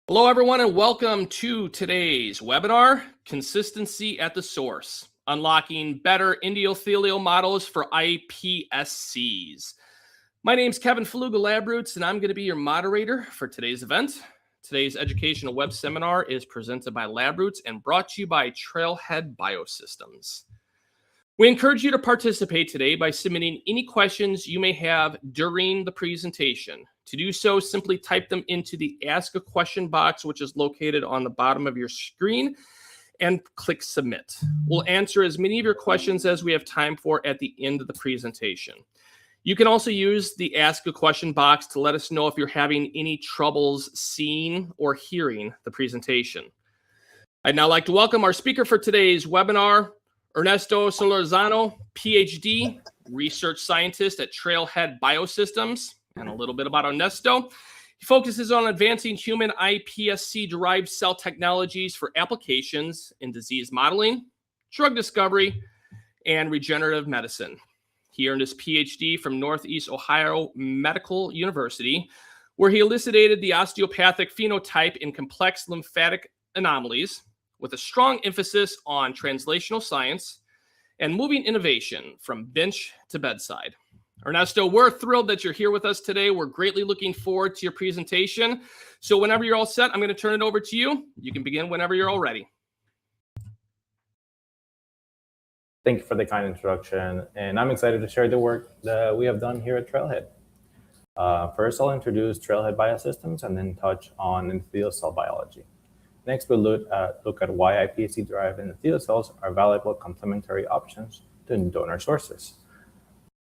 Hello, everyone, and welcome to today's webinar, Consistency at the Source, Unlocking Better Endothelial Models for iPSCs. My name is Kevin Faluga Labroots, and I'm going to be your moderator for today's event. Today's educational web seminar is presented by Labroots and brought to you by Trailhead Biosystems. We encourage you to participate today by submitting any questions you may have during the presentation. To do so, simply type them into the Ask a Question box, which is located on the bottom of your screen, and click Submit. We'll answer as many of your questions as we have time for at the end of the presentation. You can also use the Ask a Question box to let us know if you're having any troubles seeing or hearing the presentation. I'd now like to welcome our speaker for today's webinar, Ernesto Solorzano, PhD, research scientist at Trailhead Biosystems. And a little bit about Ernesto. He focuses on advancing human iPSC-derived cell technologies for applications in disease modeling, drug discovery, and regenerative medicine. He earned his PhD from Northeast Ohio Medical University, where he elucidated the osteopathic phenotype in complex lymphatic anomalies with a strong emphasis on translational science and moving innovation from bench to bedside. Ernesto, we're thrilled that you're here with us today. We're greatly looking forward to your presentation. So whenever you're all set, I'm going to turn it over to you. You can begin whenever you're all ready. Thank you for the kind introduction, and I'm excited to share the work that we have done here at Trailhead. First, I'll introduce Trailhead Biosystems and then touch on endothelial cell biology. Next, we'll look at why iPSC-derived endothelial cells are valuable complementary options to donor sources.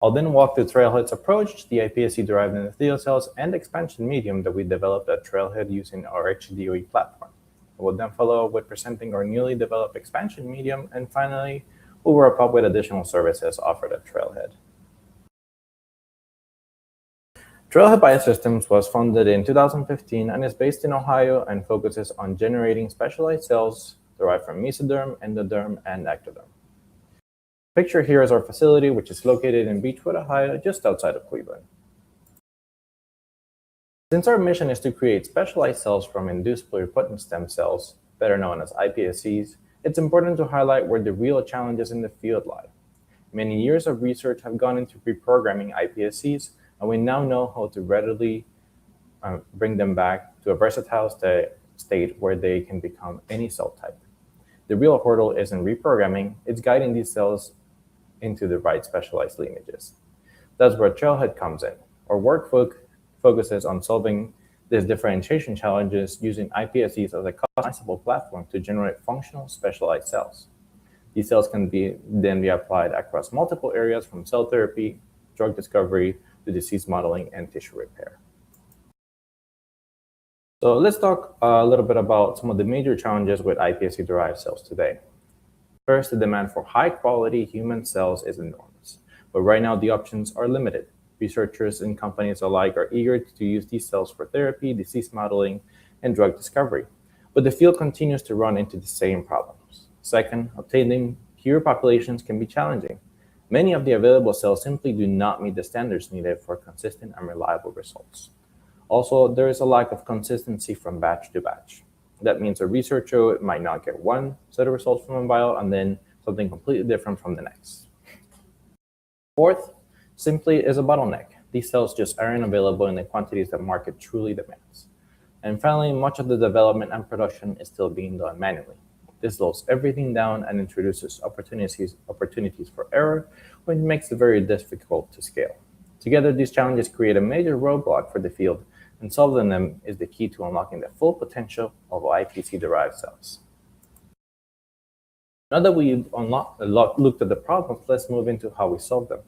I'll then walk through Trailhead's approach, the iPSC-derived endothelial cells, and expansion medium that we developed at Trailhead using our HD-DoE platform. We'll then follow up with presenting our newly developed expansion medium, and finally, we'll wrap up with additional services offered at Trailhead. Trailhead Biosystems was founded in 2015 and is based in Ohio and focuses on generating specialized cells derived from mesoderm, endoderm, and ectoderm. Picture here is our facility, which is located in Beechwood, Ohio, just outside of Cleveland. Since our mission is to create specialized cells from induced pluripotent stem cells, better known as iPSCs, it's important to highlight where the real challenges in the field lie. Many years of research have gone into reprogramming iPSCs, and we now know how to readily bring them back to a versatile state where they can become any cell type. The real hurdle isn't reprogramming, it's guiding these cells into the right specialized lineages. That's where Trailhead comes in. Our work focuses on solving these differentiation challenges using iPSCs as a customizable platform to generate functional specialized cells. These cells can then be applied across multiple areas from cell therapy, drug discovery, to disease modeling and tissue repair. So let's talk a little bit about some of the major challenges with iPSC-derived cells today. First, the demand for high-quality human cells is enormous, but right now the options are limited. Researchers and companies alike are eager to use these cells for therapy, disease modeling, and drug discovery, but the field continues to run into the same problems. Second, obtaining pure populations can be challenging. Many of the available cells simply do not meet the standards needed for consistent and reliable results. Also, there is a lack of consistency from batch to batch. That means a researcher might not get one set of results from a vial and then something completely different from the next. Fourth, simply is a bottleneck. These cells just aren't available in the quantities that market truly demands. And finally, much of the development and production is still being done manually. This slows everything down and introduces opportunities for error, which makes it very difficult to scale. Together, these challenges create a major roadblock for the field, and solving them is the key to unlocking the full potential of iPSC-derived cells. Now that we've looked at the problems, let's move into how we solve them.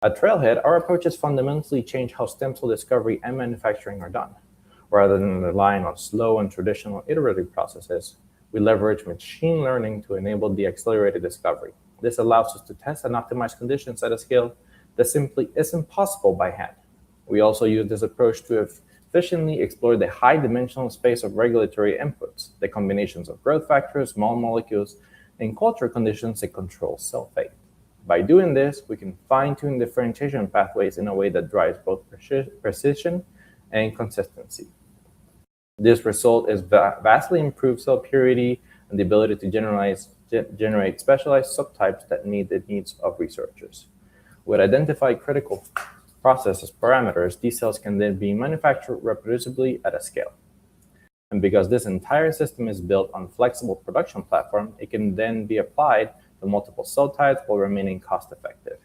At Trailhead, our approaches fundamentally change how stem cell discovery and manufacturing are done. Rather than relying on slow and traditional iterative processes, we leverage machine learning to enable the accelerated discovery. This allows us to test and optimize conditions at a scale that simply isn't possible by hand. We also use this approach to efficiently explore the high-dimensional space of regulatory inputs, the combinations of growth factors, small molecules, and culture conditions that control cell fate. By doing this, we can fine-tune differentiation pathways in a way that drives both precision and consistency. This result is vastly improved cell purity and the ability to generate specialized subtypes that meet the needs of researchers. With identified critical process parameters, these cells can then be manufactured reproducibly at a scale. And because this entire system is built on flexible production platform, it can then be applied to multiple cell types while remaining cost-effective.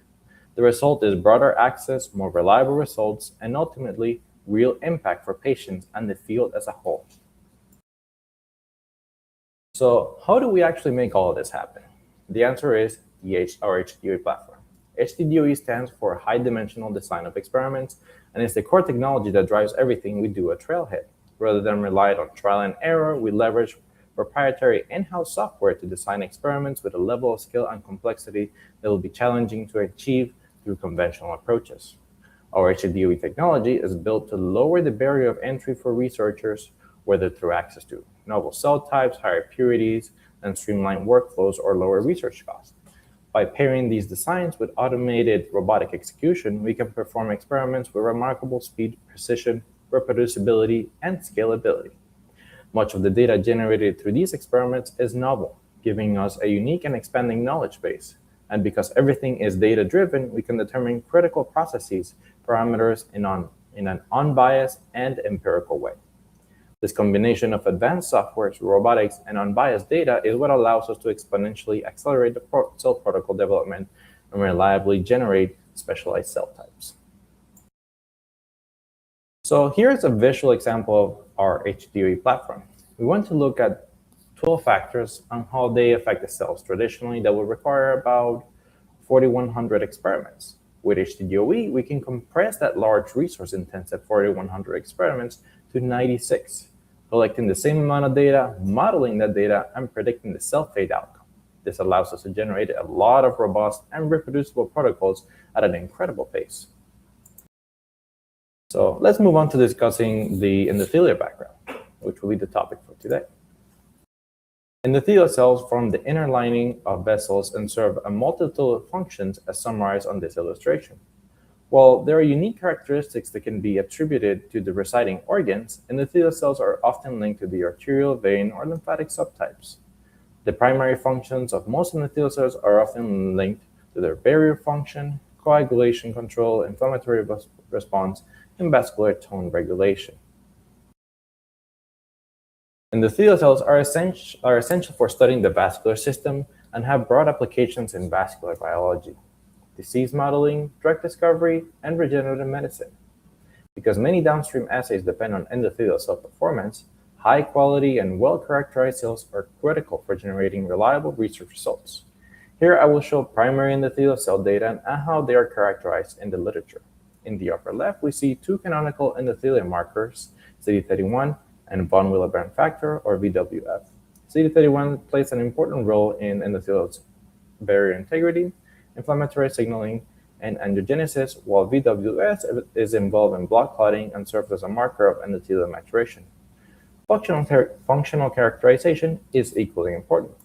The result is broader access, more reliable results, and ultimately real impact for patients and the field as a whole. So how do we actually make all of this happen? The answer is our HD-DoE platform. HD-DoE stands for High Dimensional Design of Experiments, and is the core technology that drives everything we do at Trailhead. Rather than rely on trial and error, we leverage proprietary in-house software to design experiments with a level of skill and complexity that will be challenging to achieve through conventional approaches. Our HD-DoE technology is built to lower the barrier of entry for researchers, whether through access to novel cell types, higher purities, and streamlined workflows or lower research costs. By pairing these designs with automated robotic execution, we can perform experiments with remarkable speed, precision, reproducibility, and scalability. Much of the data generated through these experiments is novel, giving us a unique and expanding knowledge base. And because everything is data-driven, we can determine critical processes, parameters in an unbiased and empirical way. This combination of advanced software, robotics, and unbiased data is what allows us to exponentially accelerate the cell protocol development and reliably generate specialized cell types. So here's a visual example of our HD-DoE platform. We want to look at 12 factors on how they affect the cells. Traditionally, that would require about 4,100 experiments. With HD-DoE, we can compress that large resource-intensive 4,100 experiments to 96, collecting the same amount of data, modeling that data, and predicting the cell fate outcome. This allows us to generate a lot of robust and reproducible protocols at an incredible pace. So let's move on to discussing the endothelial background, which will be the topic for today. Endothelial cells form the inner lining of vessels and serve a multitude of functions as summarized on this illustration. While there are unique characteristics that can be attributed to the residing organs, endothelial cells are often linked to the arterial, vein, or lymphatic subtypes. The primary functions of most endothelial cells are often linked to their barrier function, coagulation control, inflammatory response, and vascular tone regulation. Endothelial cells are essential for studying the vascular system and have broad applications in vascular biology, disease modeling, drug discovery, and regenerative medicine. Because many downstream assays depend on endothelial cell performance, high quality and well-characterized cells are critical for generating reliable research results. Here I will show primary endothelial cell data and how they are characterized in the literature. In the upper left, we see two canonical endothelial markers, CD31 and von Willebrand factor, or VWF. CD31 plays an important role in endothelial barrier integrity, inflammatory signaling, and angiogenesis, while VWS is involved in blood clotting and serves as a marker of endothelial maturation. Functional characterization is equally important.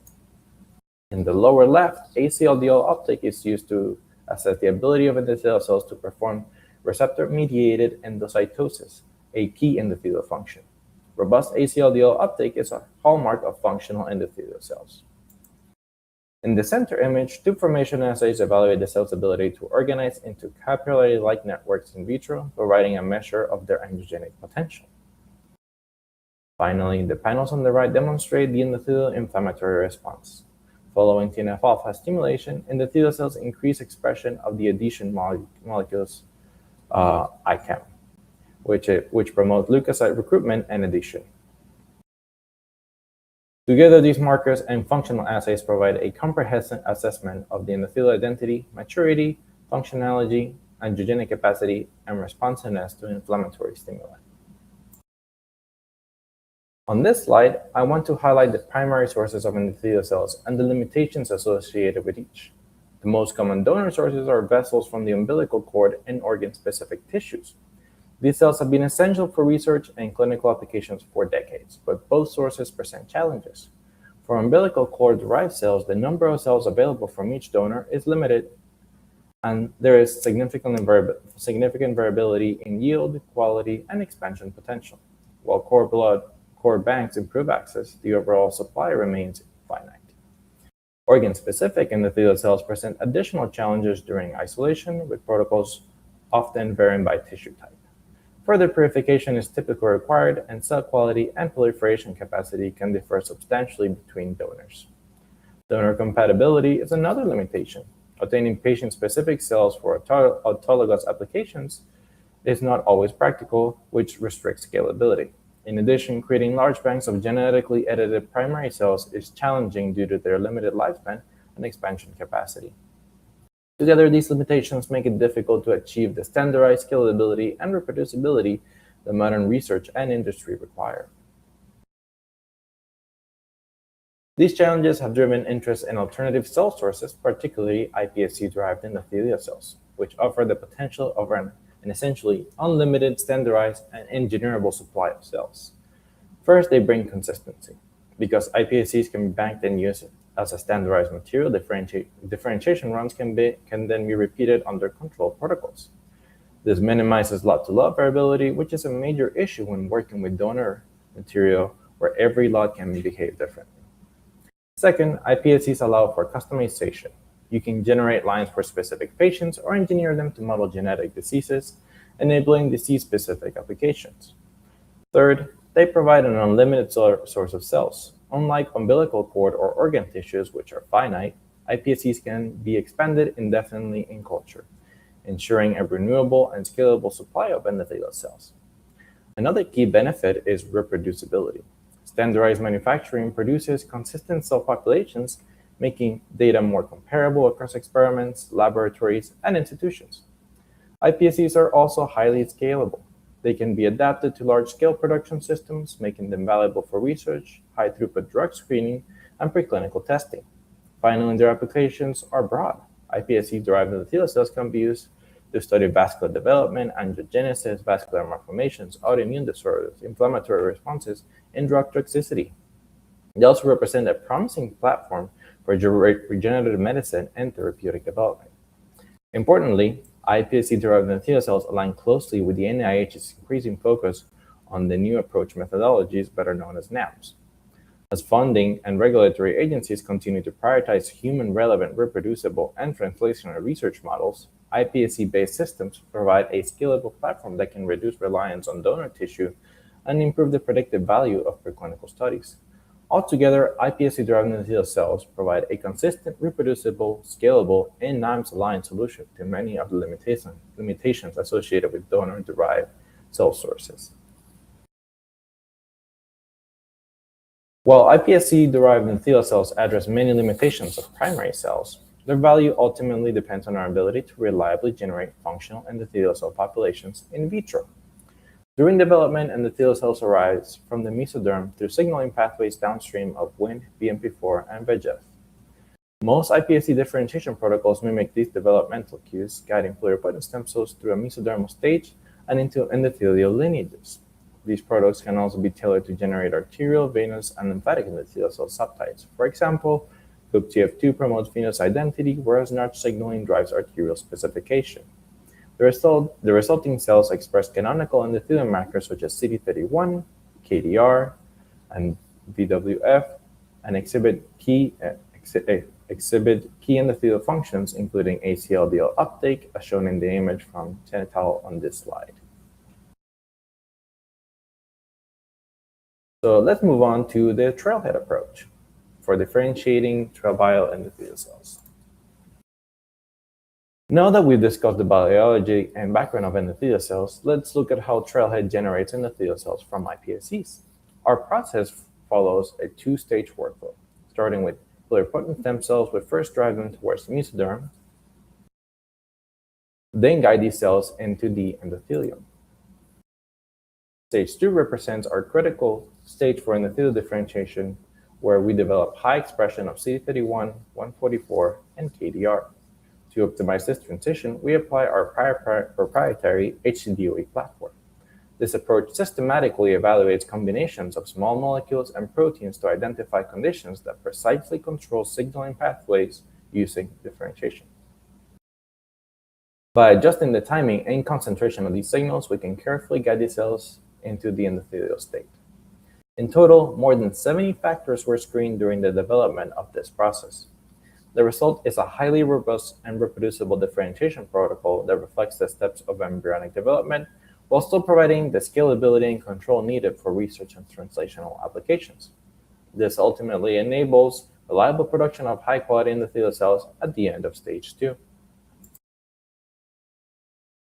In the lower left, ACLDL uptake is used to assess the ability of endothelial cells to perform receptor-mediated endocytosis, a key endothelial function. Robust ACLDL uptake is a hallmark of functional endothelial cells. In the center image, tube formation assays evaluate the cell's ability to organize into capillary-like networks in vitro, providing a measure of their angiogenic potential. Finally, the panels on the right demonstrate the endothelial inflammatory response. Following TNF-alpha stimulation, endothelial cells increase expression of the adhesion molecules ICAM, which promote leukocyte recruitment and adhesion. Together, these markers and functional assays provide a comprehensive assessment of the endothelial identity, maturity, functionality, angiogenic capacity, and responsiveness to inflammatory stimuli. On this slide, I want to highlight the primary sources of endothelial cells and the limitations associated with each. The most common donor sources are vessels from the umbilical cord and organ-specific tissues. These cells have been essential for research and clinical applications for decades, but both sources present challenges. For umbilical cord-derived cells, the number of cells available from each donor is limited, and there is significant variability in yield, quality, and expansion potential. While cord blood core banks improve access, the overall supply remains finite. Organ-specific endothelial cells present additional challenges during isolation, with protocols often varying by tissue type. Further purification is typically required, and cell quality and proliferation capacity can differ substantially between donors. Donor compatibility is another limitation. Obtaining patient-specific cells for autologous applications is not always practical, which restricts scalability. In addition, creating large banks of genetically edited primary cells is challenging due to their limited lifespan and expansion capacity. Together, these limitations make it difficult to achieve the standardized scalability and reproducibility that modern research and industry require. These challenges have driven interest in alternative cell sources, particularly iPSC-derived endothelial cells, which offer the potential of an essentially unlimited, standardized, and engineerable supply of cells. First, they bring consistency. Because iPSCs can be banked and used as a standardized material, differentiation runs can then be repeated under controlled protocols. This minimizes lot-to-lot variability, which is a major issue when working with donor material where every lot can behave differently. Second, iPSCs allow for customization. You can generate lines for specific patients or engineer them to model genetic diseases, enabling disease-specific applications. Third, they provide an unlimited source of cells. Unlike umbilical cord or organ tissues, which are finite, iPSCs can be expanded indefinitely in culture, ensuring a renewable and scalable supply of endothelial cells. Another key benefit is reproducibility. Standardized manufacturing produces consistent cell populations, making data more comparable across experiments, laboratories, and institutions. iPSCs are also highly scalable. They can be adapted to large-scale production systems, making them valuable for research, high-throughput drug screening, and preclinical testing. Finally, their applications are broad. iPSC-derived endothelial cells can be used to study vascular development, angiogenesis, vascular malformations, autoimmune disorders, inflammatory responses, and drug toxicity. They also represent a promising platform for regenerative medicine and therapeutic development. Importantly, iPSC-derived endothelial cells align closely with the NIH's increasing focus on the new approach methodologies, better known as NAMs. As funding and regulatory agencies continue to prioritize human-relevant, reproducible, and translational research models, iPSC-based systems provide a scalable platform that can reduce reliance on donor tissue and improve the predictive value of preclinical studies. Altogether, iPSC-derived endothelial cells provide a consistent, reproducible, scalable, and NIMS-aligned solution to many of the limitations associated with donor-derived cell sources. While iPSC-derived endothelial cells address many limitations of primary cells, their value ultimately depends on our ability to reliably generate functional endothelial cell populations in vitro. During development, endothelial cells arise from the mesoderm through signaling pathways downstream of Wnt, BMP4, and VEGF. Most iPSC differentiation protocols mimic these developmental cues, guiding pluripotent stem cells through a mesodermal stage and into endothelial lineages. These products can also be tailored to generate arterial, venous, and lymphatic endothelial cell subtypes. For example, CoopTF2 promotes venous identity, whereas Notch signaling drives arterial specification. The resulting cells express canonical endothelial markers such as CD31, KDR, and VWF, and exhibit key endothelial functions, including ACLDL uptake, as shown in the image from Genital on this slide. So let's move on to the trailhead approach for differentiating trabeal endothelial cells. Now that we've discussed the biology and background of endothelial cells, let's look at how trailhead generates endothelial cells from iPSCs. Our process follows a two-stage workflow, starting with pluripotent stem cells, which first drive them towards the mesoderm, then guide these cells into the endothelium. Stage 2 represents our critical stage for endothelial differentiation, where we develop high expression of CD31, 144, and KDR. To optimize this transition, we apply our proprietary HD-DoE platform. This approach systematically evaluates combinations of small molecules and proteins to identify conditions that precisely control signaling pathways using differentiation. By adjusting the timing and concentration of these signals, we can carefully guide these cells into the endothelial state. In total, more than 70 factors were screened during the development of this process. The result is a highly robust and reproducible differentiation protocol that reflects the steps of embryonic development while still providing the scalability and control needed for research and translational applications. This ultimately enables reliable production of high-quality endothelial cells at the end of stage 2.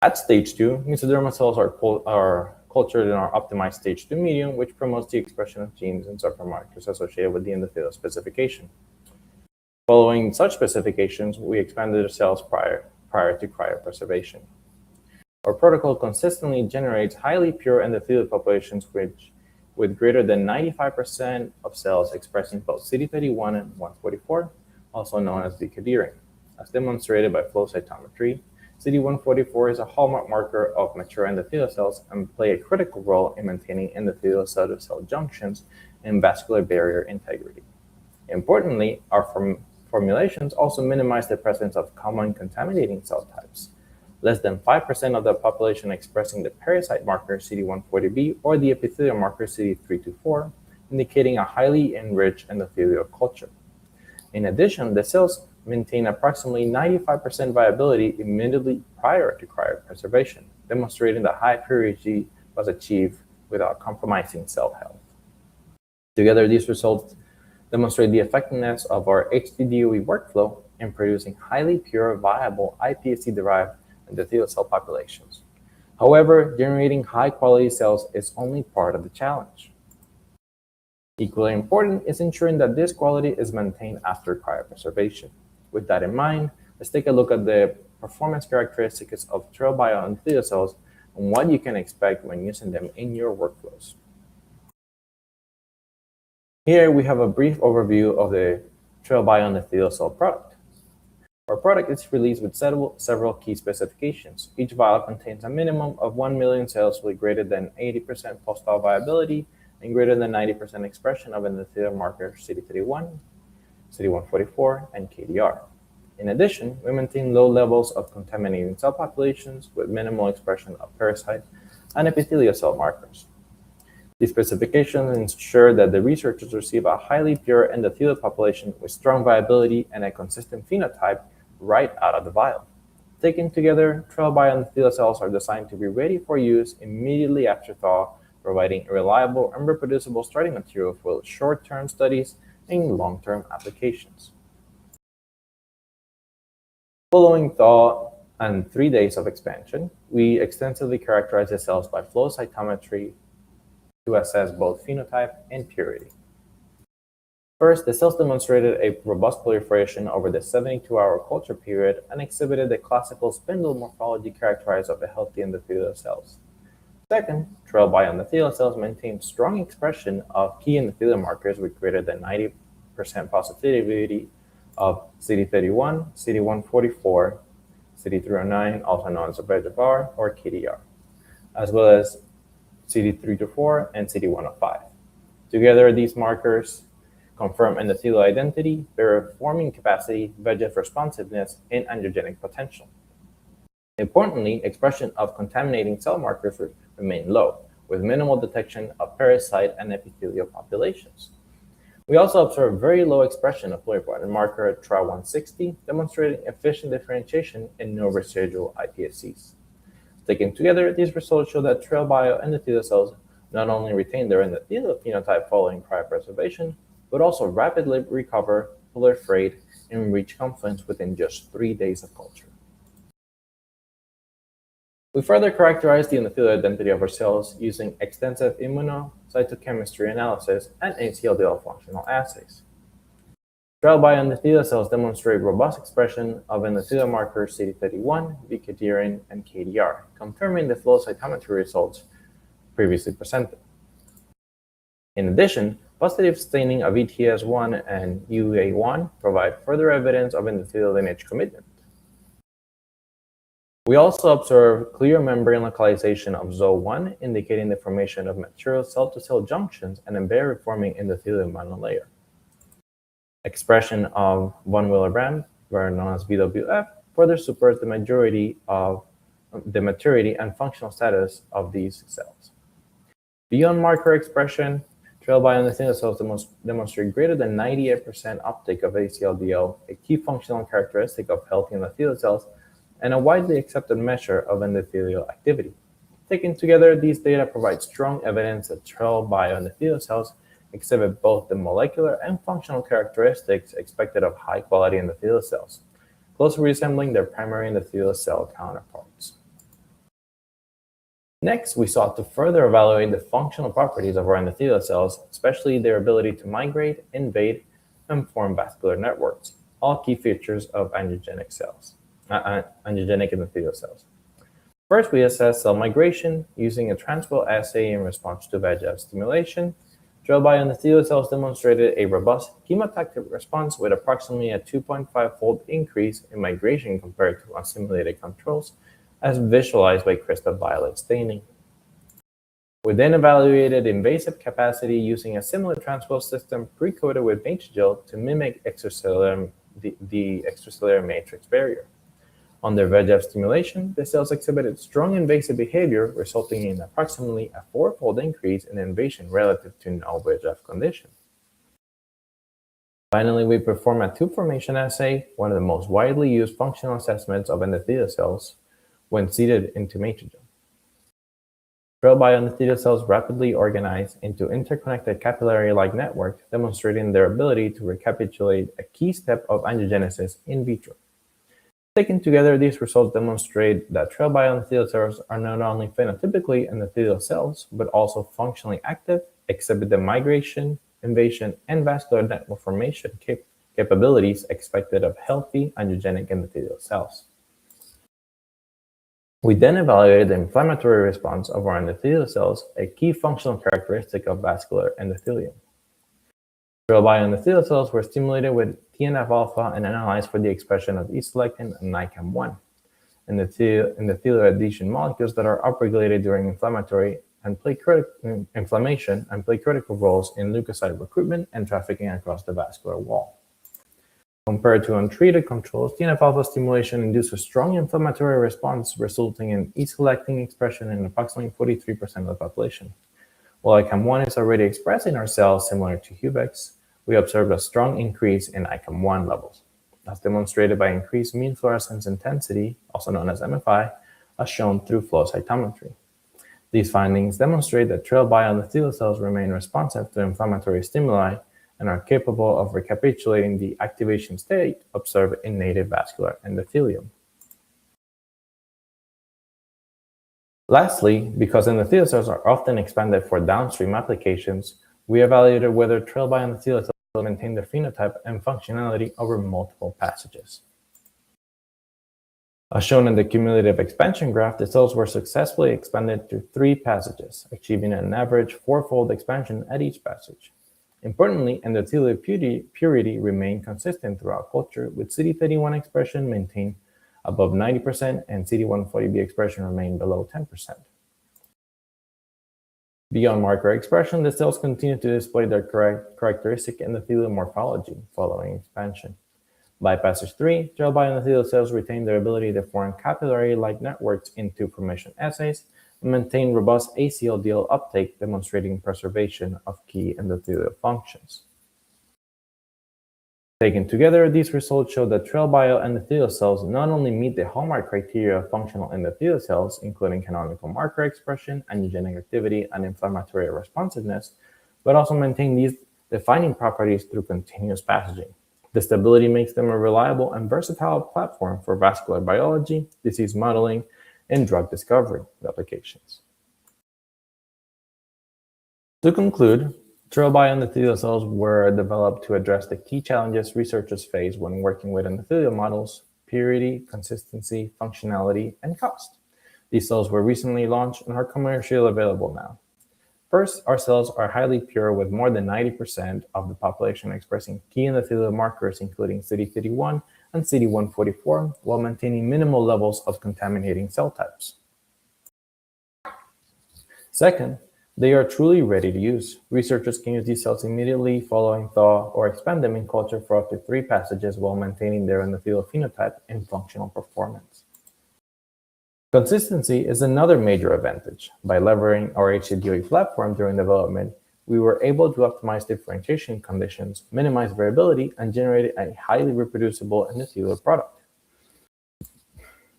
At stage 2, mesodermal cells are cultured in our optimized stage 2 medium, which promotes the expression of genes and several markers associated with the endothelial specification. Following such specifications, we expanded the cells prior to cryopreservation. Our protocol consistently generates highly pure endothelial populations with greater than 95% of cells expressing both CD31 and 144, also known as decadering. As demonstrated by flow cytometry, CD144 is a hallmark marker of mature endothelial cells and play a critical role in maintaining endothelial cell-to-cell junctions and vascular barrier integrity. Importantly, our formulations also minimize the presence of common contaminating cell types. Less than 5% of the population expressing the parasite marker CD140b or the epithelial marker CD324, indicating a highly enriched endothelial culture. In addition, the cells maintain approximately 95% viability immediately prior to cryopreservation, demonstrating that high purity was achieved without compromising cell health. Together, these results demonstrate the effectiveness of our HD-DoE workflow in producing highly pure, viable iPSC-derived endothelial cell populations. However, generating high-quality cells is only part of the challenge. Equally important is ensuring that this quality is maintained after cryopreservation. With that in mind, let's take a look at the performance characteristics of trail bioendothelial cells and what you can expect when using them in your workflows. Here we have a brief overview of the trail bioendothelial cell product. Our product is released with several key specifications. Each vial contains a minimum of 1 million cells with greater than 80% post-vial viability and greater than 90% expression of endothelial markers CD31, CD144, and KDR. In addition, we maintain low levels of contaminating cell populations with minimal expression of parasite and epithelial cell markers. These specifications ensure that the researchers receive a highly pure endothelial population with strong viability and a consistent phenotype right out of the vial. Taken together, trail bioendothelial cells are designed to be ready for use immediately after thaw, providing a reliable and reproducible starting material for short-term studies and long-term applications. Following thaw and 3 days of expansion, we extensively characterize the cells by flow cytometry to assess both phenotype and purity. First, the cells demonstrated a robust proliferation over the 72-hour culture period and exhibited the classical spindle morphology characterized of the healthy endothelial cells. Second, trail bioendothelial cells maintained strong expression of key endothelial markers with greater than 90% positivity of CD31, CD144, CD309, also known as a VEGFR or KDR, as well as CD324 and CD105. Together, these markers confirm endothelial identity, barrier forming capacity, VEGF responsiveness, and angiogenic potential. Importantly, expression of contaminating cell markers remain low, with minimal detection of parasite and epithelial populations. We also observe very low expression of pluripotent marker at TRA160, demonstrating efficient differentiation and no residual iPSCs. Taken together, these results show that trail bioendothelial cells not only retain their endothelial phenotype following cryopreservation, but also rapidly recover, proliferate, and reach confluence within just 3 days of culture. We further characterize the endothelial identity of our cells using extensive immunocytochemistry analysis and ACLDL functional assays. Trail bioendothelial cells demonstrate robust expression of endothelial markers CD31, decadering, and KDR, confirming the flow cytometry results previously presented. In addition, positive staining of ETS1 and UA1 provide further evidence of endothelial lineage commitment. We also observe clear membrane localization of ZO1, indicating the formation of mature cell-to-cell junctions and a barrier-forming endothelial monolayer. Expression of von Willebrand, known as VWF, further supports the maturity and functional status of these cells. Beyond marker expression, trail bioendothelial cells demonstrate greater than 98% uptake of ACLDO, a key functional characteristic of healthy endothelial cells, and a widely accepted measure of endothelial activity. Taken together, these data provide strong evidence that trail bioendothelial cells exhibit both the molecular and functional characteristics expected of high-quality endothelial cells, closely resembling their primary endothelial cell counterparts. Next, we sought to further evaluate the functional properties of our endothelial cells, especially their ability to migrate, invade, and form vascular networks, all key features of angiogenic endothelial cells. First, we assessed cell migration using a transwell assay in response to VEGF stimulation. Trail bioendothelial cells demonstrated a robust chemotactic response with approximately a 2.5-fold increase in migration compared to unstimulated controls, as visualized by crystal violet staining. We then evaluated invasive capacity using a similar transwell system pre-coated with Matrigel to mimic the extracellular matrix barrier. Under VEGF stimulation, the cells exhibited strong invasive behavior, resulting in approximately a 4-fold increase in invasion relative to no VEGF condition. Finally, we performed a tube formation assay, one of the most widely used functional assessments of endothelial cells, when seeded into Matrigel. Trail bioendothelial cells rapidly organize into interconnected capillary-like networks, demonstrating their ability to recapitulate a key step of angiogenesis in vitro. Taken together, these results demonstrate that trail bioendothelial cells are not only phenotypically endothelial cells, but also functionally active, exhibit the migration, invasion, and vascular network formation capabilities expected of healthy angiogenic endothelial cells. We then evaluated the inflammatory response of our endothelial cells, a key functional characteristic of vascular endothelium. Trail bioendothelial cells were stimulated with TNF-alpha and analyzed for the expression of E-selectin and NICAM1, endothelial adhesion molecules that are upregulated during inflammation and play critical roles in leukocyte recruitment and trafficking across the vascular wall. Compared to untreated controls, TNF-alpha stimulation induced a strong inflammatory response, resulting in E-selectin expression in approximately 43% of the population. While ICAM1 is already expressed in our cells similar to HUVECs, we observed a strong increase in ICAM1 levels, as demonstrated by increased mean fluorescence intensity, also known as MFI, as shown through flow cytometry. These findings demonstrate that trail bioendothelial cells remain responsive to inflammatory stimuli and are capable of recapitulating the activation state observed in native vascular endothelium. Lastly, because endothelial cells are often expanded for downstream applications, we evaluated whether trail bioendothelial cells maintain their phenotype and functionality over multiple passages. As shown in the cumulative expansion graph, the cells were successfully expanded through 3 passages, achieving an average 4-fold expansion at each passage. Importantly, endothelial purity remained consistent throughout culture, with CD31 expression maintained above 90% and CD140B expression remained below 10%. Beyond marker expression, the cells continue to display their characteristic endothelial morphology following expansion. By passage 3, trail bioendothelial cells retain their ability to form capillary-like networks in tube formation assays and maintain robust ACLDL uptake, demonstrating preservation of key endothelial functions. Taken together, these results show that trail bioendothelial cells not only meet the hallmark criteria of functional endothelial cells, including canonical marker expression, angiogenic activity, and inflammatory responsiveness, but also maintain these defining properties through continuous passaging. This stability makes them a reliable and versatile platform for vascular biology, disease modeling, and drug discovery applications. To conclude, trail bioendothelial cells were developed to address the key challenges researchers face when working with endothelial models: purity, consistency, functionality, and cost. These cells were recently launched and are commercially available now. First, our cells are highly pure, with more than 90% of the population expressing key endothelial markers, including CD31 and CD144, while maintaining minimal levels of contaminating cell types. Second, they are truly ready to use. Researchers can use these cells immediately following thaw or expand them in culture for up to 3 passages while maintaining their endothelial phenotype and functional performance. Consistency is another major advantage. By leveraging our HD-DoE platform during development, we were able to optimize differentiation conditions, minimize variability, and generate a highly reproducible endothelial product.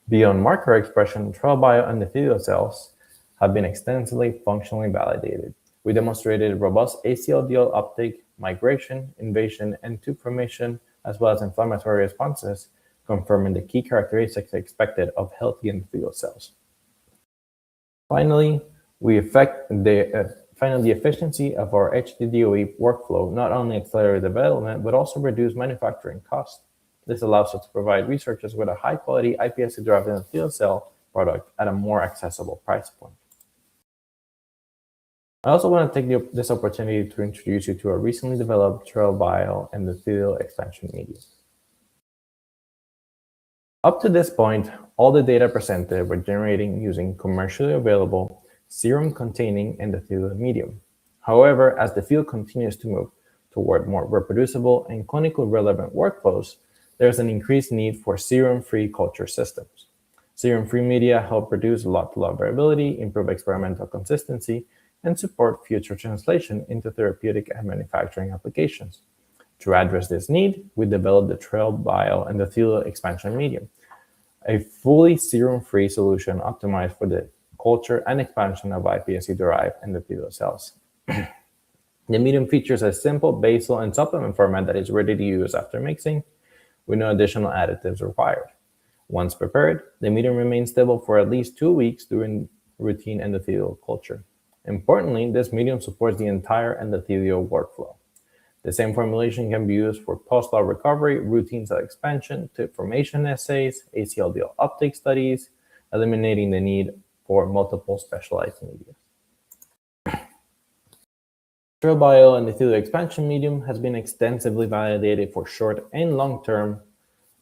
Beyond marker expression, trial bioendothelial cells have been extensively functionally validated. We demonstrated robust ACLDL uptake, migration, invasion, and tube formation, as well as inflammatory responses, confirming the key characteristics expected of healthy endothelial cells. Finally, the efficiency of our HD-DoE workflow not only accelerated development, but also reduced manufacturing costs. This allows us to provide researchers with a high-quality iPSC-derived endothelial cell product at a more accessible price point. I also want to take this opportunity to introduce you to our recently developed Trail Bio endothelial expansion medium. Up to this point, all the data presented were generated using commercially available serum-containing endothelial medium. However, as the field continues to move toward more reproducible and clinically relevant workflows, there's an increased need for serum-free culture systems. Serum-free media help reduce lot-to-lot variability, improve experimental consistency, and support future translation into therapeutic and manufacturing applications. To address this need, we developed the Trail Bio endothelial expansion medium, a fully serum-free solution optimized for the culture and expansion of iPSC-derived endothelial cells. The medium features a simple basal and supplement format that is ready to use after mixing, with no additional additives required. Once prepared, the medium remains stable for at least 2 weeks during routine endothelial culture. Importantly, this medium supports the entire endothelial workflow. The same formulation can be used for post-thaw recovery, routine cell expansion, tip formation assays, ACLDL uptake studies, eliminating the need for multiple specialized media. Trail Bio endothelial expansion medium has been extensively validated for short and long-term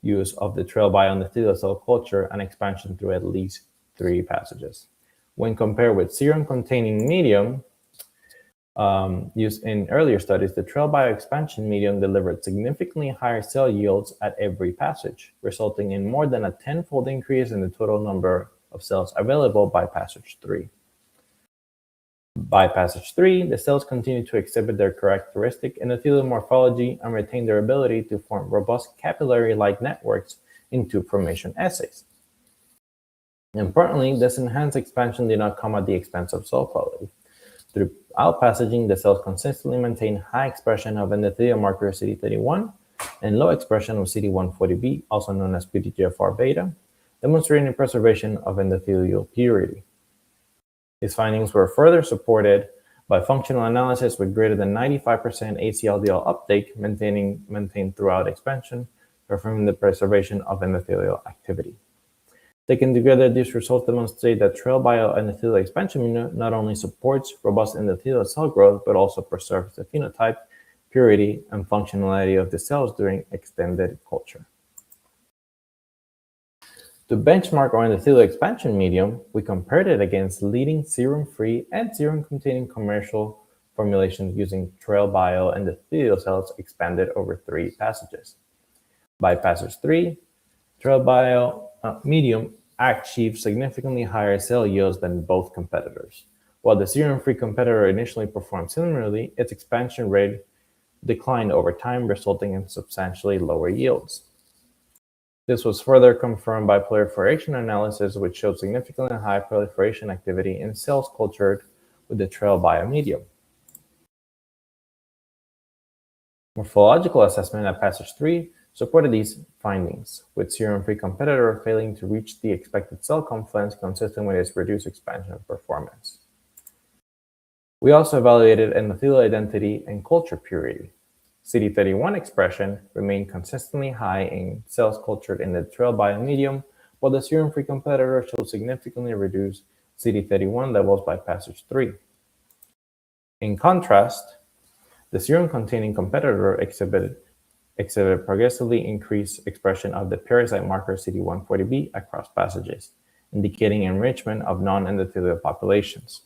use of the Trail Bio endothelial cell culture and expansion through at least 3 passages. When compared with serum-containing medium used in earlier studies, the Trail Bio expansion medium delivered significantly higher cell yields at every passage, resulting in more than a 10-fold increase in the total number of cells available by passage 3. By passage 3, the cells continue to exhibit their characteristic endothelial morphology and retain their ability to form robust capillary-like networks in tube formation assays. Importantly, this enhanced expansion did not come at the expense of cell quality. Throughout passaging, the cells consistently maintain high expression of endothelial marker CD31 and low expression of CD140B, also known as PDGFR-beta, demonstrating preservation of endothelial purity. These findings were further supported by functional analysis with greater than 95% ACLDL uptake maintained throughout expansion, confirming the preservation of endothelial activity. Taken together, these results demonstrate that Trail Bio endothelial expansion not only supports robust endothelial cell growth, but also preserves the phenotype, purity, and functionality of the cells during extended culture. To benchmark our endothelial expansion medium, we compared it against leading serum-free and serum-containing commercial formulations using Trail Bio endothelial cells expanded over 3 passages. By passage 3, Trail Bio medium achieved significantly higher cell yields than both competitors. While the serum-free competitor initially performed similarly, its expansion rate declined over time, resulting in substantially lower yields. This was further confirmed by proliferation analysis, which showed significantly high proliferation activity in cells cultured with the Trail Bio medium. Morphological assessment at passage 3 supported these findings, with serum-free competitor failing to reach the expected cell confluence consistent with its reduced expansion performance. We also evaluated endothelial identity and culture purity. CD31 expression remained consistently high in cells cultured in the Trail Bio medium, while the serum-free competitor showed significantly reduced CD31 levels by passage 3. In contrast, the serum-containing competitor exhibited progressively increased expression of the parasite marker CD140B across passages, indicating enrichment of non-endothelial populations.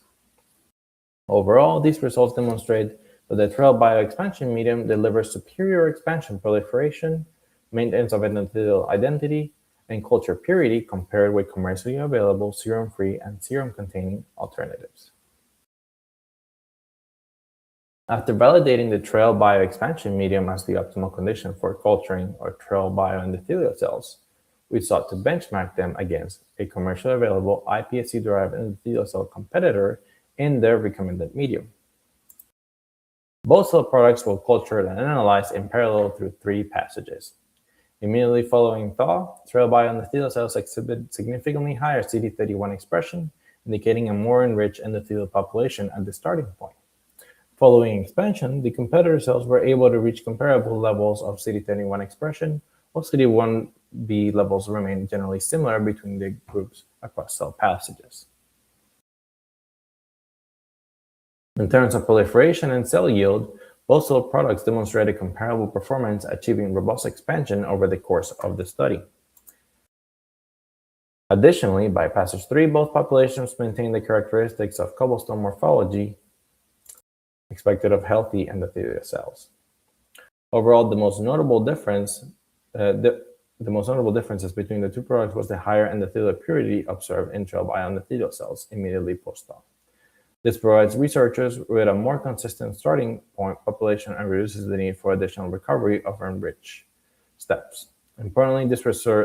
Overall, these results demonstrate that the Trail Bio expansion medium delivers superior expansion proliferation, maintenance of endothelial identity, and culture purity compared with commercially available serum-free and serum-containing alternatives. After validating the trail bioexpansion medium as the optimal condition for culturing or trail bioendothelial cells, we sought to benchmark them against a commercially available iPSC-derived endothelial cell competitor in their recommended medium. Both cell products were cultured and analyzed in parallel through 3 passages. Immediately following thaw, trail bioendothelial cells exhibit significantly higher CD31 expression, indicating a more enriched endothelial population at the starting point. Following expansion, the competitor cells were able to reach comparable levels of CD31 expression, while CD1b levels remained generally similar between the groups across cell passages. In terms of proliferation and cell yield, both cell products demonstrated comparable performance, achieving robust expansion over the course of the study. Additionally, by passage 3, both populations maintained the characteristics of cobblestone morphology expected of healthy endothelial cells. Overall, the most notable differences between the 2 products was the higher endothelial purity observed in trail bioendothelial cells immediately post-thaw. This provides researchers with a more consistent starting point population and reduces the need for additional recovery of enriched steps. Importantly,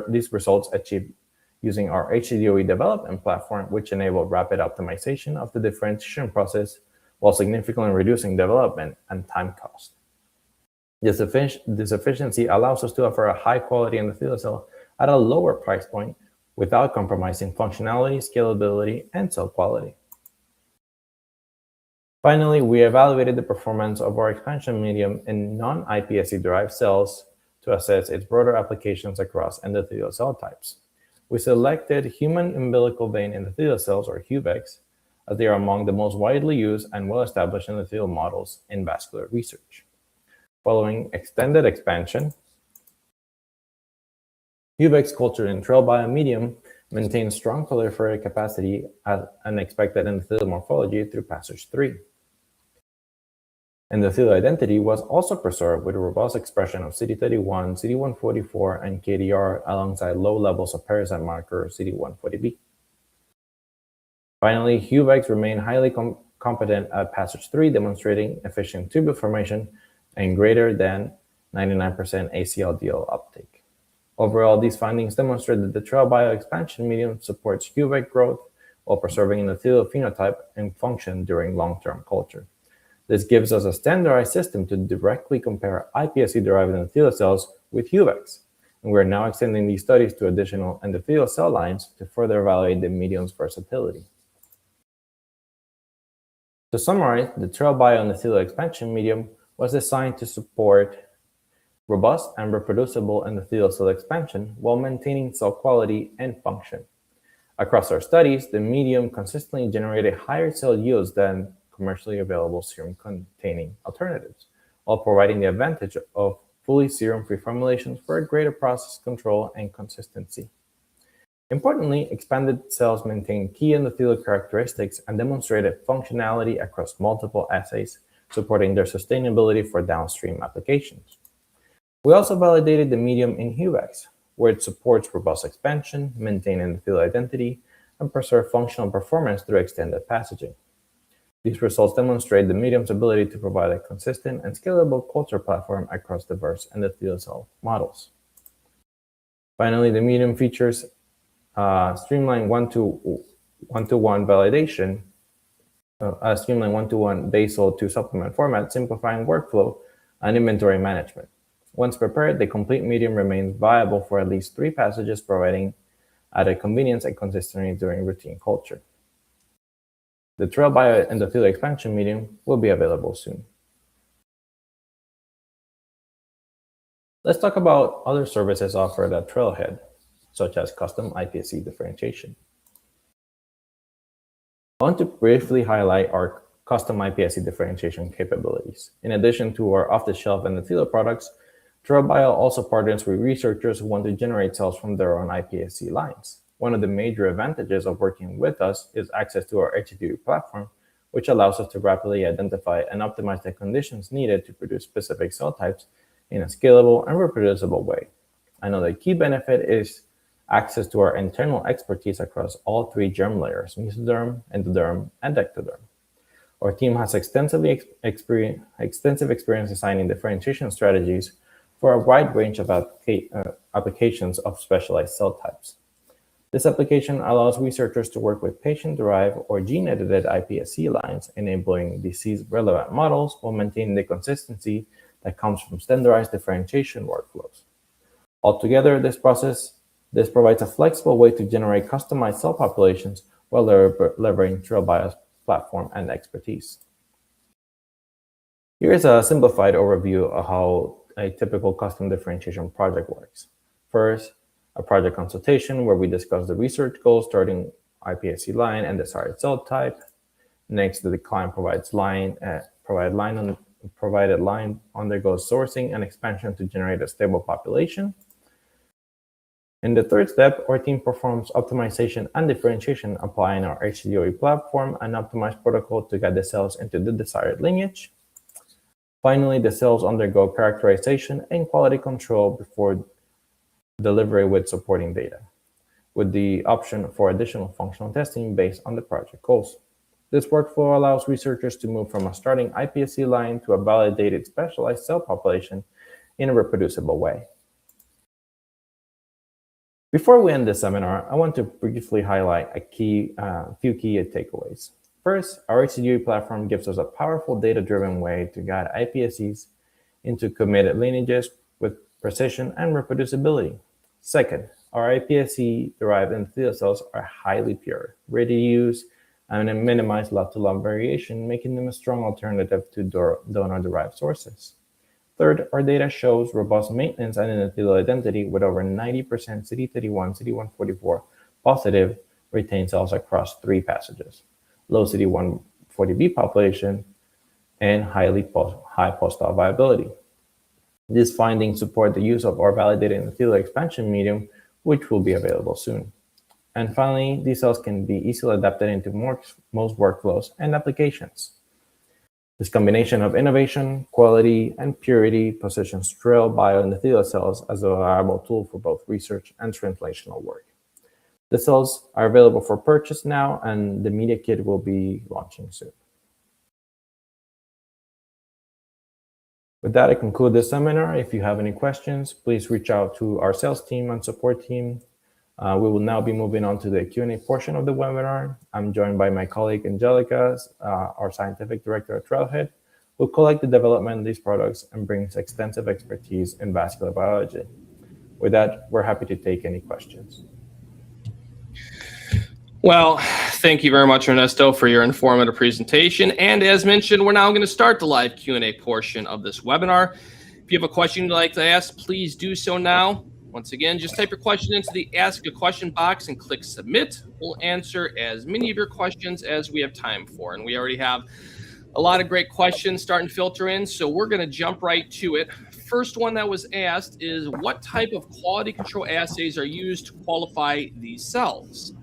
these results achieved using our HD-DoE development platform, which enabled rapid optimization of the differentiation process while significantly reducing development and time cost. This efficiency allows us to offer a high-quality endothelial cell at a lower price point without compromising functionality, scalability, and cell quality. Finally, we evaluated the performance of our expansion medium in non-iPSC-derived cells to assess its broader applications across endothelial cell types. We selected human umbilical vein endothelial cells, or HUVECs, as they are among the most widely used and well-established endothelial models in vascular research. Following extended expansion, HUVECs cultured in trail biomedium maintain strong proliferative capacity as an expected endothelial morphology through passage 3. Endothelial identity was also preserved with a robust expression of CD31, CD144, and KDR alongside low levels of parasite marker CD140B. Finally, HUVECs remain highly competent at passage 3, demonstrating efficient tubule formation and greater than 99% ACLDL uptake. Overall, these findings demonstrate that the trail bioexpansion medium supports HUVEC growth while preserving endothelial phenotype and function during long-term culture. This gives us a standardized system to directly compare iPSC-derived endothelial cells with HUVECs, and we're now extending these studies to additional endothelial cell lines to further evaluate the medium's versatility. To summarize, the trail bioendothelial expansion medium was designed to support robust and reproducible endothelial cell expansion while maintaining cell quality and function. Across our studies, the medium consistently generated higher cell yields than commercially available serum-containing alternatives, while providing the advantage of fully serum-free formulations for a greater process control and consistency. Importantly, expanded cells maintain key endothelial characteristics and demonstrated functionality across multiple assays, supporting their sustainability for downstream applications. We also validated the medium in HUVECs, where it supports robust expansion, maintain endothelial identity, and preserve functional performance through extended passaging. These results demonstrate the medium's ability to provide a consistent and scalable culture platform across diverse endothelial cell models. Finally, the medium features streamlined one-to-one validation, a streamlined one-to-one basal to supplement format, simplifying workflow and inventory management. Once prepared, the complete medium remains viable for at least 3 passages, providing added convenience and consistency during routine culture. The trail bioendothelial expansion medium will be available soon. Let's talk about other services offered at Trailhead, such as custom iPSC differentiation. I want to briefly highlight our custom iPSC differentiation capabilities. In addition to our off-the-shelf endothelial products, TrailBio also partners with researchers who want to generate cells from their own iPSC lines. One of the major advantages of working with us is access to our HD-DoE platform, which allows us to rapidly identify and optimize the conditions needed to produce specific cell types in a scalable and reproducible way. Another key benefit is access to our internal expertise across all 3 germ layers, mesoderm, endoderm, and ectoderm. Our team has extensive experience designing differentiation strategies for a wide range of applications of specialized cell types. This application allows researchers to work with patient-derived or gene-edited iPSC lines, enabling disease-relevant models while maintaining the consistency that comes from standardized differentiation workflows. Altogether, this provides a flexible way to generate customized cell populations while leveraging TrailBio's platform and expertise. Here is a simplified overview of how a typical custom differentiation project works. First, a project consultation where we discuss the research goals, starting iPSC line and desired cell type. Next, the client provided line undergoes sourcing and expansion to generate a stable population. In the third step, our team performs optimization and differentiation, applying our HD-DoE platform and optimized protocol to guide the cells into the desired lineage. Finally, the cells undergo characterization and quality control before delivery with supporting data, with the option for additional functional testing based on the project goals. This workflow allows researchers to move from a starting iPSC line to a validated specialized cell population in a reproducible way. Before we end this seminar, I want to briefly highlight a few key takeaways. First, our HD-DoE platform gives us a powerful data-driven way to guide iPSCs into committed lineages with precision and reproducibility. Second, our iPSC-derived endothelial cells are highly pure, ready to use, and minimize lot-to-lot variation, making them a strong alternative to donor-derived sources. Third, our data shows robust maintenance and endothelial identity with over 90% CD31, CD144 positive retained cells across 3 passages, low CD140B population, and high postal viability. These findings support the use of our validated endothelial expansion medium, which will be available soon. And finally, these cells can be easily adapted into most workflows and applications. This combination of innovation, quality, and purity positions TrailBio endothelial cells as a reliable tool for both research and translational work. The cells are available for purchase now, and the media kit will be launching soon. With that, I conclude this seminar. If you have any questions, please reach out to our sales team and support team. We will now be moving on to the Q&A portion of the webinar. I'm joined by my colleague, Angelica, our scientific director at Trailhead, who collect the development of these products and brings extensive expertise in vascular biology. With that, we're happy to take any questions. Well, thank you very much, Ernesto, for your informative presentation. And as mentioned, we're now going to start the live Q&A portion of this webinar. If you have a question you'd like to ask, please do so now. Once again, just type your question into the Ask a Question box and click Submit. We'll answer as many of your questions as we have time for. And we already have a lot of great questions starting to filter in, so we're going to jump right to it. First one that was asked is, what type of quality control assays are used to qualify these cells?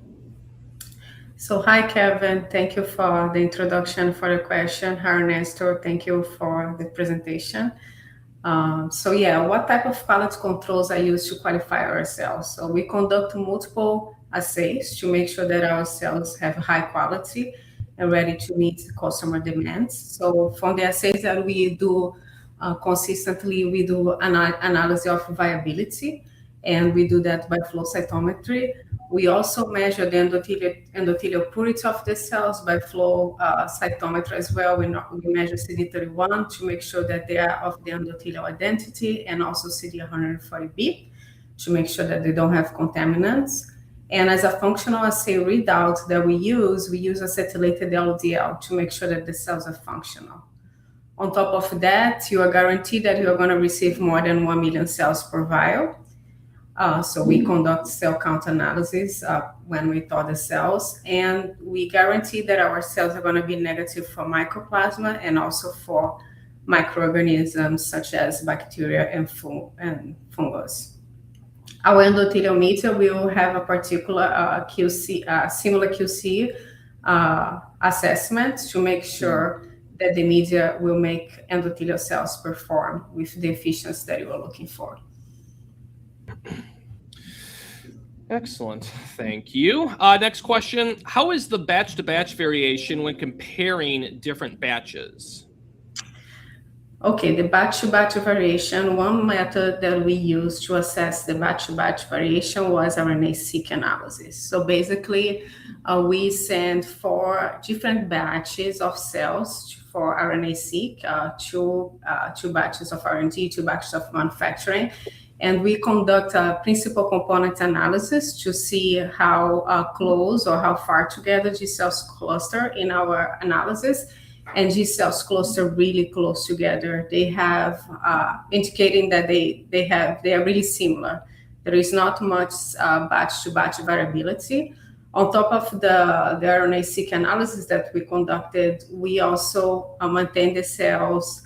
So hi, Kevin. Thank you for the introduction, for the question. Hi, Ernesto. Thank you for the presentation. What type of quality controls are used to qualify our cells? So we conduct multiple assays to make sure that our cells have high quality and ready to meet customer demands. So from the assays that we do consistently, we do analysis of viability, and we do that by flow cytometry. We also measure the endothelial purity of the cells by flow cytometry as well. We measure CD31 to make sure that they are of the endothelial identity, and also CD140B to make sure that they don't have contaminants. And as a functional assay readout that we use acetylated LDL to make sure that the cells are functional. On top of that, you are guaranteed that you are going to receive more than 1 million cells per vial. So we conduct cell count analysis when we thaw the cells, and we guarantee that our cells are going to be negative for mycoplasma and also for microorganisms such as bacteria and fungus. Our endothelial media will have a particular similar QC assessment to make sure that the media will make endothelial cells perform with the efficiency that you are looking for. Excellent. Thank you. Next question. How is the batch-to-batch variation when comparing different batches? Okay, the batch-to-batch variation, one method that we used to assess the batch-to-batch variation was RNA-seq analysis. So basically, we send 4 different batches of cells for RNA-seq, two batches of R&D, 2 batches of manufacturing, and we conduct a principal component analysis to see how close or how far together these cells cluster in our analysis. And these cells cluster really close together. They have indicating that they are really similar. There is not much batch-to-batch variability. On top of the RNA-seq analysis that we conducted, we also maintain the cells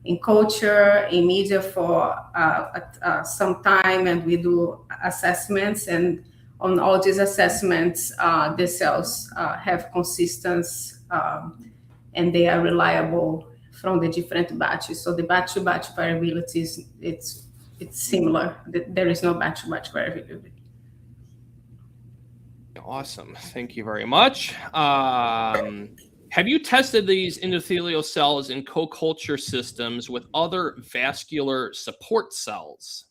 in culture, in media for some time, and we do assessments. And on all these assessments, the cells have consistency and they are reliable from the different batches. So the batch-to-batch variability it's similar. There is no batch-to-batch variability. Awesome. Thank you very much. Have you tested these endothelial cells in co-culture systems with other vascular support cells?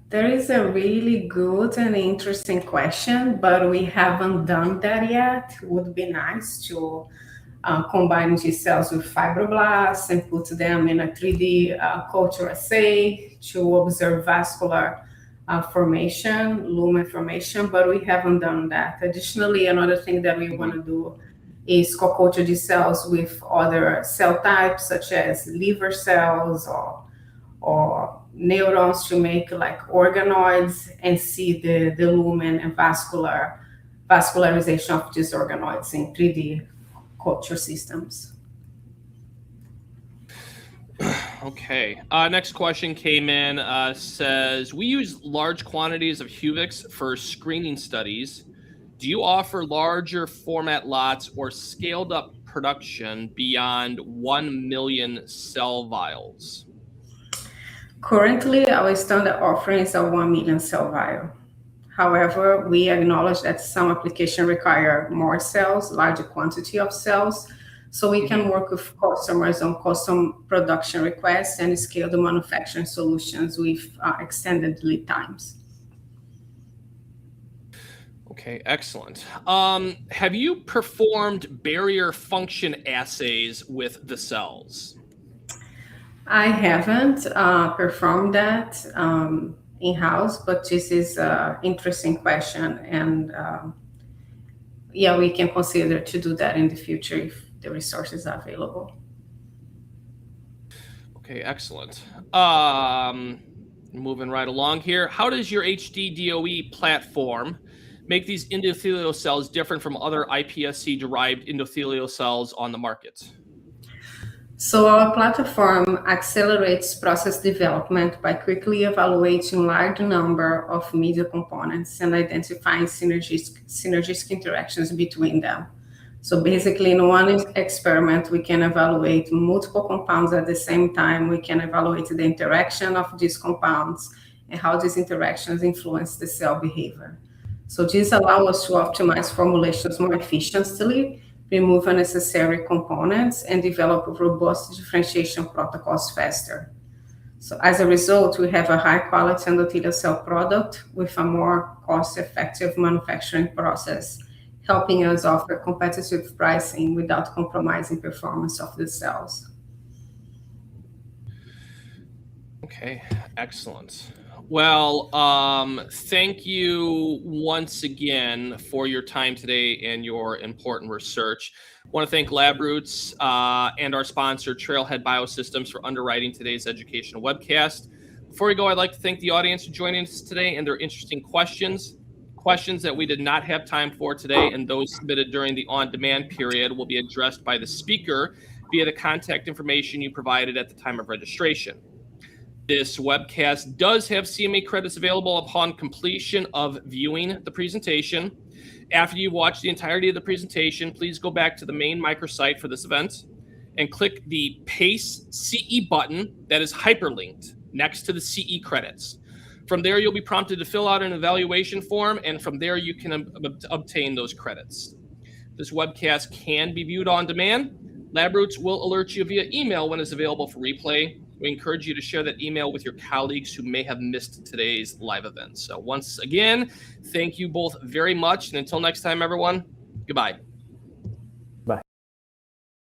There is a really good and interesting question, but we haven't done that yet. It would be nice to combine these cells with fibroblasts and put them in a 3D culture assay to observe vascular formation, lumen formation, but we haven't done that. Additionally, another thing that we want to do is co-culture these cells with other cell types, such as liver cells or neurons, to make like organoids and see the lumen and vascularization of these organoids in 3D culture systems. Okay. Next question came in, says, we use large quantities of Huvix for screening studies. Do you offer larger format lots or scaled up production beyond 1 million cell vials? Currently, our standard offerings are 1 million cell vial. However, we acknowledge that some applications require more cells, larger quantity of cells, so we can work with customers on custom production requests and scale the manufacturing solutions with extended lead times. Okay, excellent. Have you performed barrier function assays with the cells? I haven't performed that in-house, but this is an interesting question, and yeah, we can consider to do that in the future if the resources are available. Okay, excellent. Moving right along here. How does your HD-DoE platform make these endothelial cells different from other iPSC-derived endothelial cells on the market? So our platform accelerates process development by quickly evaluating large number of media components and identifying synergistic interactions between them. So basically, in one experiment, we can evaluate multiple compounds at the same time. We can evaluate the interaction of these compounds and how these interactions influence the cell behavior. So this allows us to optimize formulations more efficiently, remove unnecessary components, and develop robust differentiation protocols faster. So as a result, we have a high-quality endothelial cell product with a more cost-effective manufacturing process, helping us offer competitive pricing without compromising performance of the cells. Okay, excellent. Well, thank you once again for your time today and your important research. I want to thank LabRoots and our sponsor, Trailhead Biosystems, for underwriting today's educational webcast. Before we go, I'd like to thank the audience for joining us today and their interesting questions that we did not have time for today, and those submitted during the on-demand period will be addressed by the speaker via the contact information you provided at the time of registration. This webcast does have CME credits available upon completion of viewing the presentation. After you've watched the entirety of the presentation, please go back to the main microsite for this event and click the PACE CE button that is hyperlinked next to the CE credits. From there, you'll be prompted to fill out an evaluation form, and from there, you can obtain those credits. This webcast can be viewed on demand. LabRoots will alert you via email when it's available for replay. We encourage you to share that email with your colleagues who may have missed today's live event. So once again, thank you both very much. And until next time, everyone, goodbye.